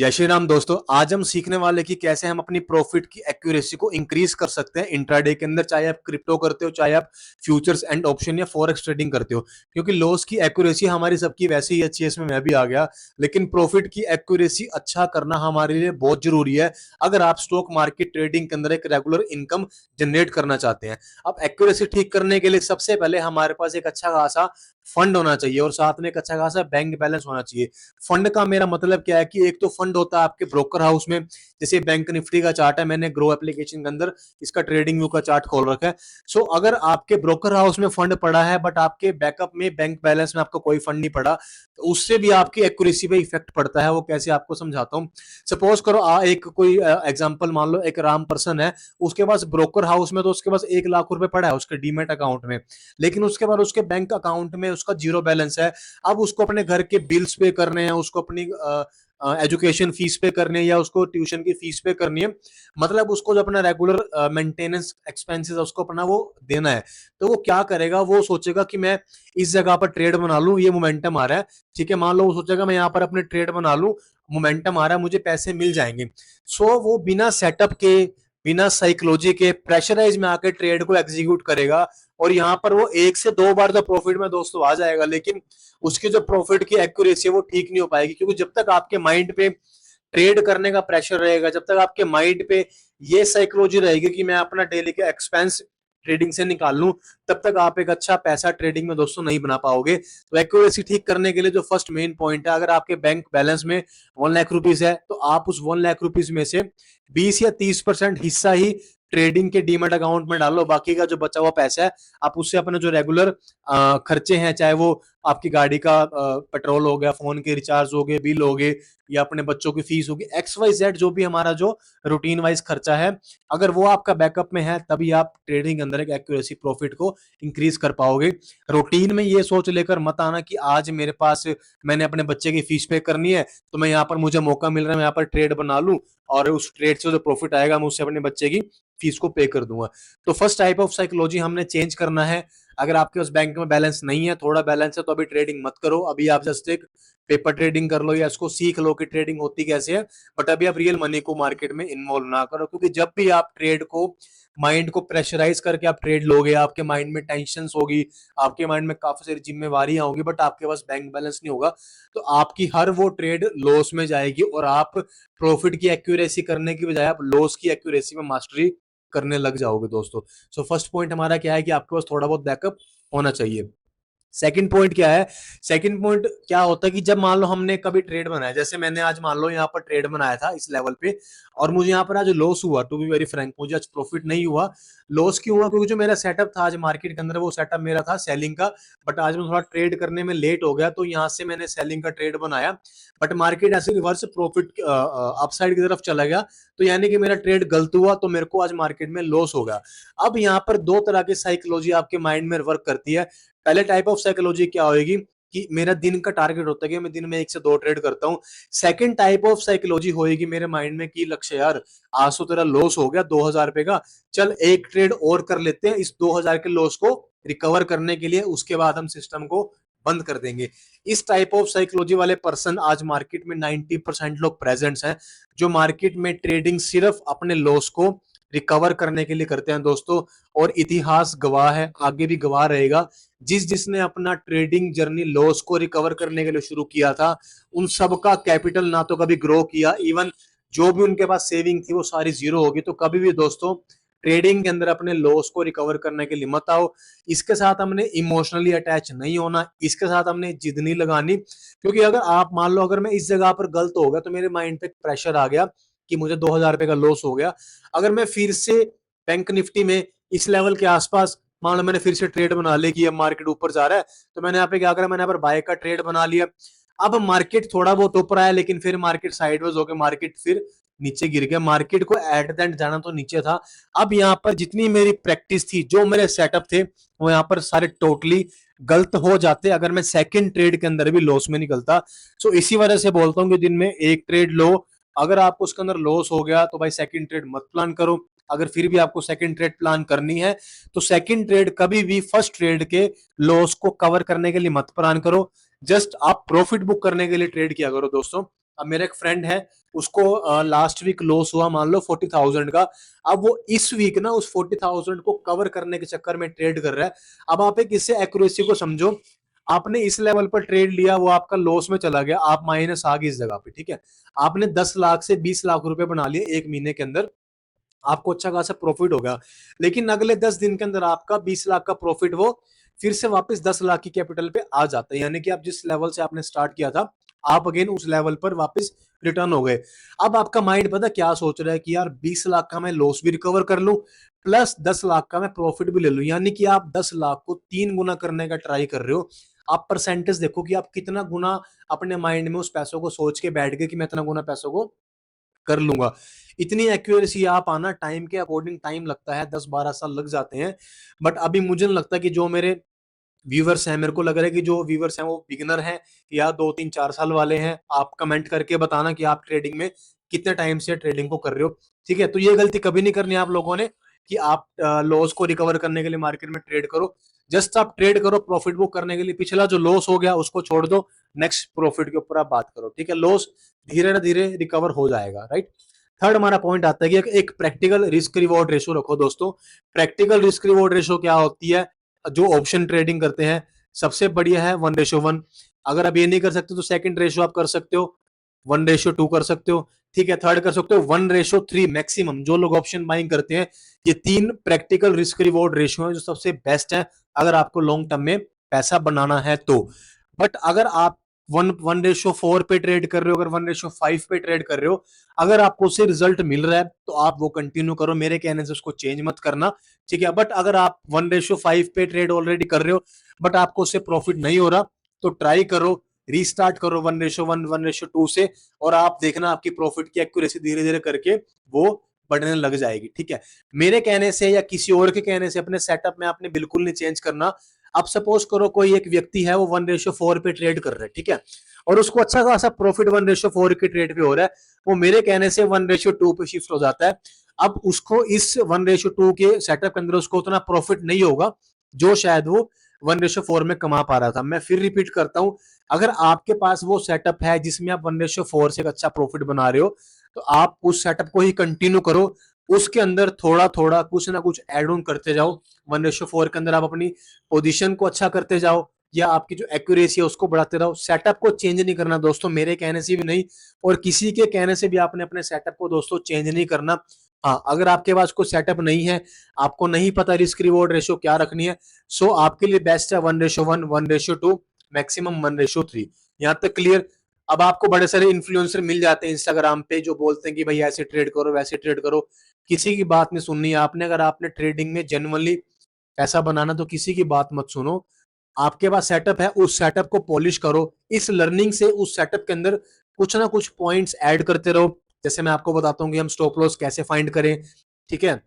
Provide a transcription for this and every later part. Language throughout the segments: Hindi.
जय श्री राम दोस्तों। आज हम सीखने वाले कि कैसे हम अपनी प्रॉफिट की एक्यूरेसी को इंक्रीज कर सकते हैं इंट्राडे के अंदर, चाहे आप क्रिप्टो करते हो, चाहे आप फ्यूचर्स एंड ऑप्शन या फॉरेक्स ट्रेडिंग करते हो। क्योंकि लॉस की एक्यूरेसी हमारी सबकी वैसे ही अच्छी है, इसमें मैं भी आ गया, लेकिन प्रॉफिट की एक्यूरेसी अच्छा करना हमारे लिए बहुत जरूरी है अगर आप स्टॉक मार्केट ट्रेडिंग के अंदर एक रेगुलर इनकम जनरेट करना चाहते हैं। अब एक्यूरेसी ठीक करने के लिए सबसे पहले हमारे पास एक अच्छा खासा फंड होना चाहिए और साथ में एक अच्छा खासा बैंक बैलेंस होना चाहिए। फंड का मेरा मतलब क्या है कि एक तो फंड होता है आपके ब्रोकर हाउस में, जैसे बैंक निफ्टी का चार्ट है, मैंने ग्रो एप्लीकेशन के अंदर इसका ट्रेडिंग व्यू का चार्ट खोल रखा है। सो अगर आपके ब्रोकर हाउस में फंड पड़ा है बट आपके बैकअप में बैंक बैलेंस में आपको कोई फंड नहीं पड़ा, तो उससे भी आपकी एक्यूरेसी पे इफेक्ट पड़ता है। वो कैसे आपको समझाता हूँ। सपोज करो एक कोई एग्जांपल मान लो, एक राम पर्सन है, उसके पास ब्रोकर हाउस में तो उसके पास 1 लाख रुपए पड़ा है उसके डीमेट अकाउंट में, लेकिन उसके बाद उसके बैंक अकाउंट में उसका जीरो बैलेंस है। अब उसको अपने घर के बिल्स पे करने हैं, उसको अपनी एजुकेशन फीस पे करनी है या उसको ट्यूशन की फीस पे करनी है, मतलब उसको जो अपना रेगुलर मेंटेनेंस एक्सपेंसेस है उसको अपना वो देना है। तो वो क्या करेगा, वो सोचेगा कि मैं इस जगह पर ट्रेड बना लूं, ये मोमेंटम आ रहा है, ठीक है, मान लो वो सोचेगा मैं यहाँ पर अपने ट्रेड बना लूं, मोमेंटम आ रहा है, मुझे पैसे मिल जाएंगे। सो वो बिना सेटअप के, बिना साइकोलॉजी के प्रेशराइज में आकर ट्रेड को एग्जीक्यूट करेगा और यहाँ पर वो 1 से 2 बार तो प्रॉफिट में दोस्तों आ जाएगा, लेकिन उसकी जो प्रॉफिट की एक्यूरेसी है वो ठीक नहीं हो पाएगी। क्योंकि जब तक आपके माइंड पे ट्रेड करने का प्रेशर रहेगा, जब तक आपके माइंड पे ये साइकोलॉजी रहेगी कि मैं अपना डेली का एक्सपेंस ट्रेडिंग से निकाल लूं, तब तक आप एक अच्छा पैसा ट्रेडिंग में दोस्तों नहीं बना पाओगे। तो एक्यूरेसी ठीक करने के लिए जो फर्स्ट मेन पॉइंट है, अगर आपके बैंक बैलेंस में 1 लाख रुपीज है तो आप उस 1 लाख रुपीज में से 20 या 30% हिस्सा ही ट्रेडिंग के डीमेट अकाउंट में डालो। बाकी का जो बचा हुआ पैसा है आप उससे अपने जो रेगुलर खर्चे हैं, चाहे वो आपकी गाड़ी का पेट्रोल हो गया, फोन के रिचार्ज हो गए, बिल हो गए, या अपने बच्चों की फीस होगी, XYZ जो भी हमारा जो रूटीन वाइज खर्चा है, अगर वो आपका बैकअप में है तभी आप ट्रेडिंग के अंदर एक एक्यूरेसी प्रॉफिट को इंक्रीज कर पाओगे। रूटीन में ये सोच लेकर मत आना कि आज मेरे पास, मैंने अपने बच्चे की फीस पे करनी है तो मैं यहाँ पर, मुझे मौका मिल रहा है मैं यहाँ पर ट्रेड बना लूं और उस ट्रेड से जो प्रॉफिट आएगा मैं उससे अपने बच्चे की फीस को पे कर दूंगा। तो फर्स्ट टाइप ऑफ साइकोलॉजी हमने चेंज करना है। अगर आपके पास बैंक में बैलेंस नहीं है, थोड़ा बैलेंस है, तो अभी ट्रेडिंग मत करो। अभी आप जस्ट एक पेपर ट्रेडिंग कर लो या इसको सीख लो कि ट्रेडिंग होती कैसे है, बट अभी आप रियल मनी को मार्केट में इन्वॉल्व ना करो। क्योंकि जब भी आप ट्रेड को, माइंड को प्रेशराइज करके आप ट्रेड लोगे, आपके माइंड में टेंशन होगी, आपके माइंड में काफी सारी जिम्मेवारियां होगी, बट आपके पास बैंक बैलेंस नहीं होगा, तो आपकी हर वो ट्रेड लॉस में जाएगी और आप प्रॉफिट की एक्यूरेसी करने की बजाय आप लॉस की एक्यूरेसी में मास्टरी करने लग जाओगे दोस्तों। सो फर्स्ट पॉइंट हमारा क्या है कि आपके पास थोड़ा बहुत बैकअप होना चाहिए। सेकंड पॉइंट क्या है, सेकंड पॉइंट क्या होता है कि जब मान लो हमने कभी ट्रेड बनाया, जैसे मैंने आज मान लो यहाँ पर ट्रेड बनाया था इस लेवल पे, और मुझे यहाँ पर आज लॉस हुआ, टू बी वेरी फ्रैंक मुझे आज प्रॉफिट नहीं हुआ। लॉस क्यों हुआ? क्योंकि जो मेरा सेटअप था आज मार्केट के अंदर, वो सेटअप मेरा था सेलिंग का, बट आज मैं थोड़ा ट्रेड करने में लेट हो गया, तो यहाँ से मैंने सेलिंग का ट्रेड बनाया, बट मार्केट ऐसे रिवर्स प्रॉफिट अपसाइड की तरफ चला गया, तो यानी कि मेरा ट्रेड गलत हुआ, तो मेरे को आज मार्केट में लॉस हो गया। अब यहाँ पर दो तरह की साइकोलॉजी आपके माइंड में वर्क करती है। पहले टाइप ऑफ साइकोलॉजी क्या होगी कि मेरा दिन का टारगेट होता है कि मैं दिन में 1 से 2 ट्रेड करता हूँ। सेकंड टाइप ऑफ साइकोलॉजी होएगी मेरे माइंड में कि लक्ष्य यार, आज तो तेरा लॉस हो गया 2000 रुपए का, चल एक ट्रेड और कर लेते हैं इस 2000 के लॉस को रिकवर करने के लिए, उसके बाद हम सिस्टम को बंद कर देंगे। इस टाइप ऑफ साइकोलॉजी वाले पर्सन आज मार्केट में 90% लोग प्रेजेंट्स हैं, जो मार्केट में ट्रेडिंग सिर्फ अपने लॉस को रिकवर करने के लिए करते हैं दोस्तों। और इतिहास गवाह है, आगे भी गवाह रहेगा, जिसने अपना ट्रेडिंग जर्नी लॉस को रिकवर करने के लिए शुरू किया था, उन सबका कैपिटल ना तो कभी ग्रो किया, इवन जो भी उनके पास सेविंग थी वो सारी जीरो होगी। तो कभी भी दोस्तों ट्रेडिंग के अंदर अपने लॉस को रिकवर करने के लिए मत आओ। इसके साथ हमने इमोशनली अटैच नहीं होना, इसके साथ हमने जिद नहीं लगानी। क्योंकि अगर आप मान लो, अगर मैं इस जगह पर गलत हो गया तो मेरे माइंड पे प्रेशर आ गया कि मुझे 2000 रुपए का लॉस हो गया, अगर मैं फिर से बैंक निफ्टी में इस लेवल के आसपास, मान लो मैंने फिर से ट्रेड बना ली कि अब मार्केट ऊपर जा रहा है, तो मैंने यहाँ पे क्या करा, मैंने यहाँ पर बाय का ट्रेड बना लिया। अब मार्केट थोड़ा बहुत ऊपर आया, लेकिन फिर मार्केट साइडवेज होकर मार्केट फिर नीचे गिर गया। मार्केट को एट द एंड जाना तो नीचे था। अब यहाँ पर जितनी मेरी प्रैक्टिस थी, जो मेरे सेटअप थे, वो यहाँ पर सारे टोटली गलत हो जाते अगर मैं सेकंड ट्रेड के अंदर भी लॉस में निकलता। सो इसी वजह से बोलता हूँ कि दिन में एक ट्रेड लो, अगर आपको उसके अंदर लॉस हो गया तो भाई सेकंड ट्रेड मत प्लान करो। अगर फिर भी आपको सेकंड ट्रेड प्लान करनी है तो सेकंड ट्रेड कभी भी फर्स्ट ट्रेड के लॉस को कवर करने के लिए मत प्लान करो, जस्ट आप प्रॉफिट बुक करने के लिए ट्रेड किया करो दोस्तों। अब मेरा एक फ्रेंड है, उसको लास्ट वीक लॉस हुआ मान लो 40,000 का। अब वो इस वीक ना उस 40,000 को कवर करने के चक्कर में ट्रेड कर रहा है। अब आप एक इससे एक्यूरेसी को समझो, आपने इस लेवल पर ट्रेड लिया, वो आपका लॉस में चला गया, आप माइनस आ गई इस जगह पे, ठीक है। आपने 10 लाख से 20 लाख रुपए बना लिए एक महीने के अंदर, आपको अच्छा खासा प्रॉफिट हो गया। लेकिन अगले 10 दिन के अंदर आपका 20 लाख का प्रॉफिट वो फिर से वापस 10 लाख की कैपिटल पे आ जाता है, यानी कि आप जिस लेवल से आपने स्टार्ट किया था, आप अगेन उस लेवल पर वापस रिटर्न हो गए। अब आपका माइंड पता क्या सोच रहा है कि यार 20 लाख का मैं लॉस भी रिकवर कर लूं, प्लस 10 लाख का मैं प्रॉफिट भी ले लूं, यानी कि आप 10 लाख को 3 गुना करने का ट्राई कर रहे हो। आप परसेंटेज देखो कि आप कितना गुना अपने माइंड में उस पैसों को सोच के बैठ गए कि मैं इतना गुना पैसों को कर लूंगा। इतनी एक्यूरेसी आप आना, टाइम के अकॉर्डिंग टाइम लगता है, 10-12 साल लग जाते हैं। बट अभी मुझे नहीं लगता कि जो मेरे व्यूवर्स हैं, मेरे को लग रहा है कि जो व्यूवर्स हैं वो बिगिनर हैं या 2-3-4 साल वाले हैं। आप कमेंट करके बताना कि आप ट्रेडिंग में कितने टाइम से ट्रेडिंग को कर रहे हो, ठीक है। तो ये गलती कभी नहीं करनी आप लोगों ने कि आप लॉस को रिकवर करने के लिए मार्केट में ट्रेड करो। जस्ट आप ट्रेड करो प्रॉफिट बुक करने के लिए, पिछला जो लॉस हो गया उसको छोड़ दो, नेक्स्ट प्रॉफिट के ऊपर आप बात करो, ठीक है। लॉस धीरे धीरे रिकवर हो जाएगा, राइट। थर्ड हमारा पॉइंट आता है कि एक प्रैक्टिकल रिस्क रिवॉर्ड रेशो रखो दोस्तों। प्रैक्टिकल रिस्क रिवॉर्ड रेशो क्या होती है? जो ऑप्शन ट्रेडिंग करते हैं सबसे बढ़िया है 1:1। अगर आप ये नहीं कर सकते तो सेकंड रेशो आप कर सकते हो, 1:2 कर सकते हो, ठीक है। थर्ड कर सकते हो 1:3 मैक्सिमम। जो लोग ऑप्शन बाइंग करते हैं, ये 3 प्रैक्टिकल रिस्क रिवॉर्ड रेशियो है जो सबसे बेस्ट है अगर आपको लॉन्ग टर्म में पैसा बनाना है तो। बट अगर आप 1:4 पे ट्रेड कर रहे हो, अगर 1:5 पे ट्रेड कर रहे हो, अगर आपको उससे रिजल्ट मिल रहा है तो आप वो कंटिन्यू करो, मेरे कहने से उसको चेंज मत करना, ठीक है। बट अगर आप 1:5 पे ट्रेड ऑलरेडी कर रहे हो बट आपको उससे प्रॉफिट नहीं हो रहा, तो ट्राई करो, रीस्टार्ट करो 1:1 1:2 से, और आप देखना आपकी प्रॉफिट की एक्यूरेसी धीरे धीरे करके वो बढ़ने लग जाएगी, ठीक है। मेरे कहने से या किसी और के कहने से अपने सेटअप में आपने बिल्कुल नहीं चेंज करना। अब सपोज करो कोई एक व्यक्ति है वो 1:4 पे ट्रेड कर रहा है, ठीक है, और उसको अच्छा खासा प्रॉफिट 1:4 के ट्रेड पे हो रहा है, वो मेरे कहने से 1:2 पे शिफ्ट हो जाता है। अब उसको इस 1:2 के सेटअप के अंदर उसको उतना प्रॉफिट नहीं होगा जो शायद वो 1:4 में कमा पा रहा था। मैं फिर रिपीट करता हूं, अगर आपके पास वो सेटअप है जिसमें आप 1:4 से एक अच्छा प्रॉफिट बना रहे हो, तो आप उस सेटअप को ही कंटिन्यू करो, उसके अंदर थोड़ा थोड़ा कुछ ना कुछ एड ऑन करते जाओ। 1:4 के अंदर आप अपनी पोजीशन को अच्छा करते जाओ या आपकी जो एक्यूरेसी है उसको बढ़ाते रहो। सेटअप को चेंज नहीं करना दोस्तों, मेरे कहने से भी नहीं और किसी के कहने से भी आपने अपने सेटअप को दोस्तों चेंज नहीं करना। हाँ, अगर आपके पास कोई सेटअप नहीं है, आपको नहीं पता रिस्क रिवॉर्ड रेशो क्या रखनी है, सो आपके लिए बेस्ट है 1:1 1:2 मैक्सिमम 1:3। यहाँ तक क्लियर। अब आपको बड़े सारे इन्फ्लुएंसर मिल जाते हैं इंस्टाग्राम पे जो बोलते हैं कि भाई ऐसे ट्रेड करो वैसे ट्रेड करो, किसी की बात नहीं सुननी है आपने। अगर आपने ट्रेडिंग में जेन्युइनली पैसा बनाना तो किसी की बात मत सुनो। आपके पास सेटअप है, उस सेटअप को पॉलिश करो, इस लर्निंग से उस सेटअप के अंदर कुछ ना कुछ पॉइंट्स ऐड करते रहो। जैसे मैं आपको बताता हूँ कि हम स्टॉप लॉस कैसे फाइंड करें, ठीक है,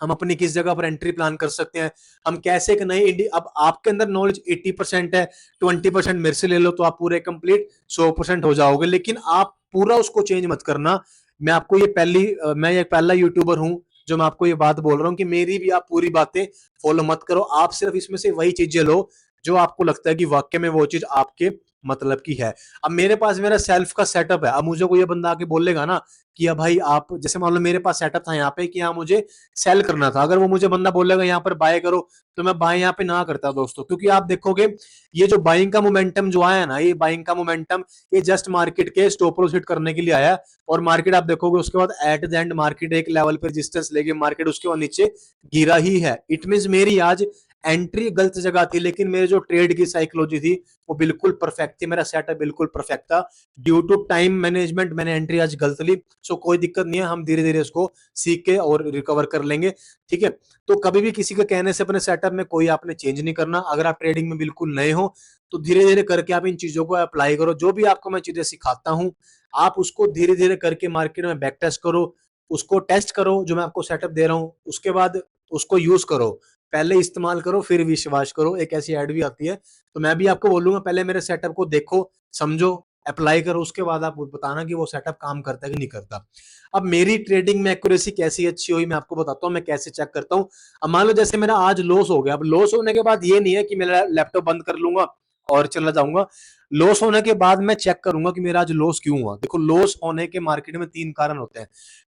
हम अपनी किस जगह पर एंट्री प्लान कर सकते हैं, हम कैसे एक नई अब आपके अंदर नॉलेज 80% है, 20% मेरे से ले लो तो आप पूरे कंप्लीट 100% हो जाओगे। लेकिन आप पूरा उसको चेंज मत करना। मैं आपको ये मैं ये पहला यूट्यूबर हूं जो मैं आपको ये बात बोल रहा हूँ कि मेरी भी आप पूरी बातें फॉलो मत करो। आप सिर्फ इसमें से वही चीजें लो जो आपको लगता है कि वाकई में वो चीज आपके मतलब की है। अब मेरे पास मेरा सेल्फ का सेटअप है, अब मुझे कोई ये बंदा आके बोलेगा ना कि अब भाई आप, जैसे मान लो मेरे पास सेटअप था यहाँ पे कि यहाँ मुझे सेल करना था, अगर वो मुझे बंदा बोलेगा यहाँ पर बाय करो तो मैं बाय यहाँ पे ना करता दोस्तों। क्योंकि आप देखोगे ये जो बाइंग का मोमेंटम जो आया ना, ये बाइंग का मोमेंटम ये जस्ट मार्केट के स्टॉप लॉस हिट करने के लिए आया, और मार्केट आप देखोगे उसके बाद एट द एंड मार्केट एक लेवल पर रेजिस्टेंस लेके मार्केट उसके बाद नीचे गिरा ही है। इट मींस मेरी आज एंट्री गलत जगह थी, लेकिन मेरी जो ट्रेड की साइकोलॉजी थी वो बिल्कुल परफेक्ट थी, मेरा सेटअप बिल्कुल परफेक्ट था। ड्यू टू टाइम मैनेजमेंट मैंने एंट्री आज गलत ली, सो कोई दिक्कत नहीं है, हम धीरे धीरे इसको सीख के और रिकवर कर लेंगे, ठीक है। तो कभी भी किसी के कहने से अपने सेटअप में कोई आपने चेंज नहीं करना। अगर आप ट्रेडिंग में बिल्कुल नए हो तो धीरे धीरे करके आप इन चीजों को अप्लाई करो। जो भी आपको मैं चीजें सिखाता हूँ आप उसको धीरे धीरे करके मार्केट में बैक टेस्ट करो, उसको टेस्ट करो जो मैं आपको सेटअप दे रहा हूँ, उसके बाद उसको यूज करो। पहले इस्तेमाल करो फिर विश्वास करो, एक ऐसी एड भी आती है। तो मैं भी आपको बोलूंगा पहले मेरे सेटअप को देखो, समझो, अप्लाई करो, उसके बाद आप बताना कि वो सेटअप काम करता है कि नहीं करता। अब मेरी ट्रेडिंग में एक्यूरेसी कैसी अच्छी हुई मैं आपको बताता हूँ, मैं कैसे चेक करता हूँ। अब मान लो जैसे मेरा आज लॉस हो गया, अब लॉस होने के बाद ये नहीं है कि मेरा लैपटॉप बंद कर लूंगा और चला जाऊंगा। लॉस होने के बाद मैं चेक करूंगा कि मेरा आज लॉस क्यों हुआ। देखो, लॉस होने के मार्केट में 3 कारण होते हैं।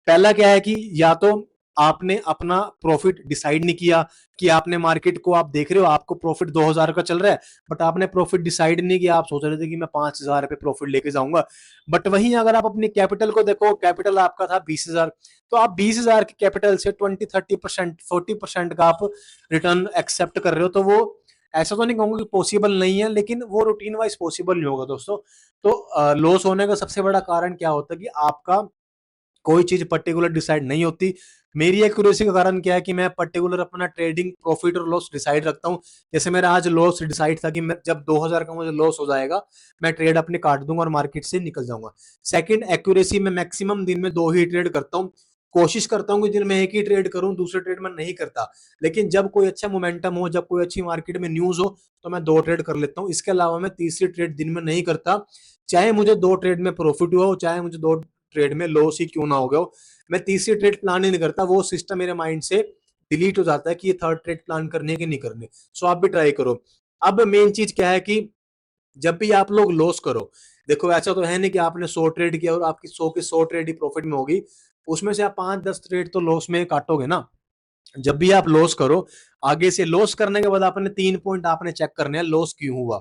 पहला क्या है कि या तो आपने अपना प्रॉफिट डिसाइड नहीं किया, कि आपने मार्केट को आप देख रहे हो, आपको प्रॉफिट 2000 का चल रहा है, बट आपने प्रॉफिट डिसाइड नहीं किया। आप सोच रहे थे कि मैं 5000 पे प्रॉफिट लेके जाऊंगा, बट वहीं अगर आप अपनी कैपिटल को देखो, कैपिटल आपका था 20,000, तो आप 20,000 की कैपिटल से 20-30% 40% का आप रिटर्न एक्सेप्ट कर रहे हो। तो वो ऐसा तो नहीं कहूंगा कि पॉसिबल नहीं है, लेकिन वो रूटीन वाइज पॉसिबल नहीं होगा दोस्तों। तो लॉस होने का सबसे बड़ा कारण क्या होता है कि आपका कोई चीज पर्टिकुलर डिसाइड नहीं होती। मेरी एक्यूरेसी का कारण क्या है कि मैं पर्टिकुलर अपना ट्रेडिंग प्रॉफिट और लॉस डिसाइड रखता हूँ। जैसे मेरा आज लॉस डिसाइड था कि मैं जब 2000 का मुझे लॉस हो जाएगा, मैं ट्रेड अपने काट दूंगा और मार्केट से निकल जाऊंगा। सेकंड, एक्यूरेसी में मैक्सिमम दिन में 2 ही ट्रेड करता हूँ। कोशिश करता हूँ कि दिन में एक ही ट्रेड करूं, दूसरे ट्रेड में नहीं करता। लेकिन जब कोई अच्छा मोमेंटम हो, जब कोई अच्छी मार्केट में न्यूज हो, तो मैं 2 ट्रेड कर लेता हूँ। इसके अलावा मैं तीसरी ट्रेड दिन में नहीं करता, चाहे मुझे 2 ट्रेड में प्रॉफिट हुआ हो, चाहे मुझे 2 ट्रेड में लॉस ही क्यों ना हो गया हो। मैं तीसरी ट्रेड प्लान ही नहीं करता। वो सिस्टम मेरे माइंड से डिलीट हो जाता है कि ये थर्ड ट्रेड प्लान करने के नहीं करने। सो आप भी ट्राई करो। अब मेन चीज क्या है कि जब भी आप लोग लॉस करो, देखो ऐसा तो है नहीं कि आपने 100 ट्रेड किया और आपकी 100 की 100 ट्रेड ही प्रॉफिट में होगी। उसमें से आप 5-10 ट्रेड तो लॉस में काटोगे ना। जब भी आप लॉस करो, आगे से लॉस करने के बाद आपने 3 पॉइंट आपने चेक करने हैं, लॉस क्यों हुआ।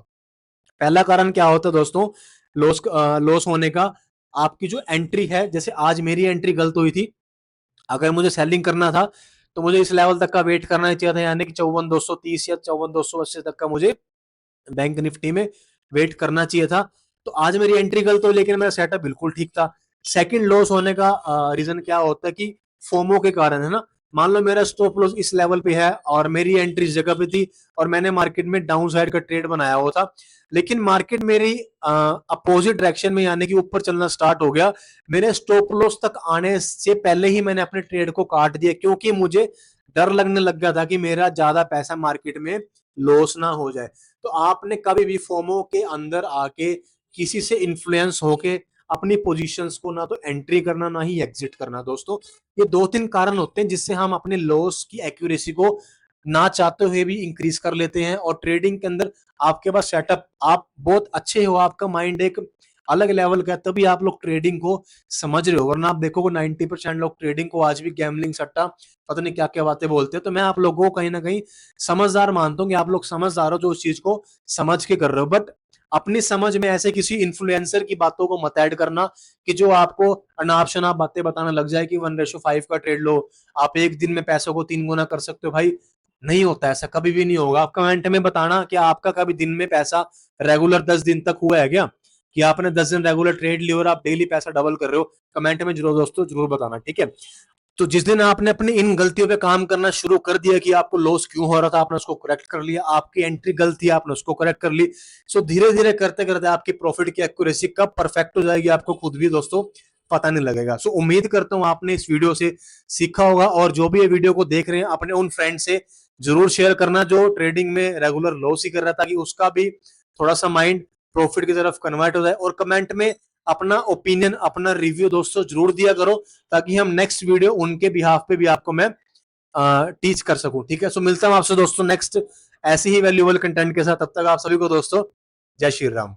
पहला कारण क्या होता है दोस्तों, लॉस होने का, आपकी जो एंट्री है। जैसे आज मेरी एंट्री गलत हुई थी। अगर मुझे सेलिंग करना था तो मुझे इस लेवल तक का वेट करना चाहिए था, यानी कि 54,230 या 54,280 तक का मुझे बैंक निफ्टी में वेट करना चाहिए था। तो आज मेरी एंट्री गलत हो, लेकिन मेरा सेटअप बिल्कुल ठीक था। सेकंड, लॉस होने का रीजन क्या होता है कि फोमो के कारण, है ना। मान लो मेरा स्टॉप लॉस इस लेवल पे है और मेरी एंट्री इस जगह पे थी, और मैंने मार्केट में डाउन साइड का ट्रेड बनाया हुआ था, लेकिन मार्केट मेरी अपोजिट डायरेक्शन में, यानी कि ऊपर चलना स्टार्ट हो गया। मेरे स्टॉप लॉस तक आने से पहले ही मैंने अपने ट्रेड को काट दिया, क्योंकि मुझे डर लगने लग गया था कि मेरा ज्यादा पैसा मार्केट में लॉस ना हो जाए। तो आपने कभी भी फोमो के अंदर आके किसी से इन्फ्लुएंस होके अपनी पोजीशंस को ना तो एंट्री करना, ना ही एग्जिट करना दोस्तों। ये 2-3 कारण होते हैं जिससे हम अपने लॉस की एक्यूरेसी को ना चाहते हुए भी इंक्रीज कर लेते हैं। और ट्रेडिंग के अंदर आपके पास सेटअप, आप बहुत अच्छे हो, आपका माइंड एक अलग लेवल का है, तभी आप लोग ट्रेडिंग को समझ रहे हो। वरना आप देखोगे 90% लोग ट्रेडिंग को आज भी गैम्बलिंग, सट्टा, पता नहीं क्या क्या बातें बोलते हैं। तो मैं आप लोगों को कहीं ना कहीं समझदार मानता हूँ कि आप लोग समझदार हो जो उस चीज को समझ के कर रहे हो। बट अपनी समझ में ऐसे किसी इन्फ्लुएंसर की बातों को मत ऐड करना कि जो आपको अनाप शनाप बातें बताना लग जाए कि 1:5 का ट्रेड लो, आप एक दिन में पैसों को 3 गुना कर सकते हो। भाई, नहीं होता ऐसा, कभी भी नहीं होगा। आप कमेंट में बताना कि आपका कभी दिन में पैसा रेगुलर 10 दिन तक हुआ है क्या, कि आपने 10 दिन रेगुलर ट्रेड लिया और आप डेली पैसा डबल कर रहे हो। कमेंट में जरूर दोस्तों जरूर बताना, ठीक है। तो जिस दिन आपने अपनी इन गलतियों पे काम करना शुरू कर दिया कि आपको लॉस क्यों हो रहा था, आपने उसको करेक्ट कर लिया, आपकी एंट्री गलत थी, आपने उसको करेक्ट कर ली। सो धीरे धीरे करते करते आपकी प्रॉफिट की एक्यूरेसी कब परफेक्ट हो जाएगी, आपको खुद भी दोस्तों पता नहीं लगेगा। सो उम्मीद करता हूं आपने इस वीडियो से सीखा होगा, और जो भी ये वीडियो को देख रहे हैं अपने उन फ्रेंड से जरूर शेयर करना जो ट्रेडिंग में रेगुलर लॉस ही कर रहा था, कि उसका भी थोड़ा सा माइंड प्रॉफिट की तरफ कन्वर्ट हो जाए। और कमेंट में अपना ओपिनियन, अपना रिव्यू दोस्तों जरूर दिया करो, ताकि हम नेक्स्ट वीडियो उनके बिहाफ पे भी आपको मैं टीच कर सकूं, ठीक है। सो मिलता हूं आपसे दोस्तों नेक्स्ट ऐसे ही वैल्यूएबल कंटेंट के साथ। तब तक आप सभी को दोस्तों जय श्री राम।